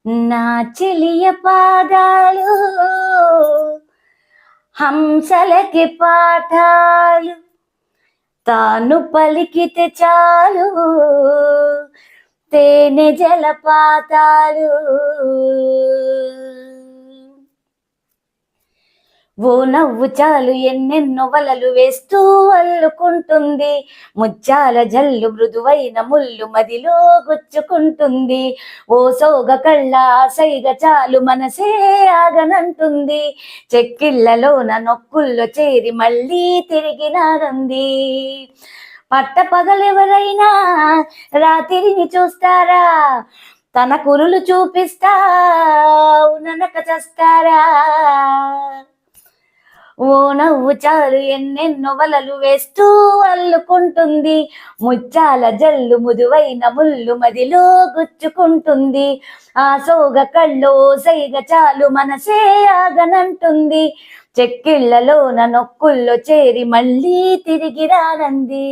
నా చెలియ పాదాలు హంసలకి పాఠాలు తాను పలికితే చాలు తేనె జలపాతాలు. ఓ నవ్వు చాలు ఎన్నెన్నో వలలు వేస్తూ అల్లుకుంటుంది, ముత్యాల జల్లు మృదువైన ముళ్ళు మదిలో గుచ్చుకుంటుంది. ఓ సోగ కళ్ళ సైగ చాలు మనసే ఆగనంటుంది, చెక్కిళ్ళలోన నొక్కుల్లో చేరి మళ్ళీ తిరిగినారంది. పట్ట పగలెవరైనా రాత్రిని చూస్తారా, తన కురులు చూపిస్తా ననక చేస్తారా. ఓ నవ్వు చాలు ఎన్నెన్నో వలలు వేస్తూ అల్లుకుంటుంది, ముచ్చాల జల్లు ముదువైన ముళ్ళు మదిలో గుచ్చుకుంటుంది. ఆ సోగ కళ్ళో సైగ చాలు మనసే ఆగనంటుంది, చెక్కిళ్లలోన నొక్కుల్లో చేరి మళ్ళీ తిరిగి రానంది.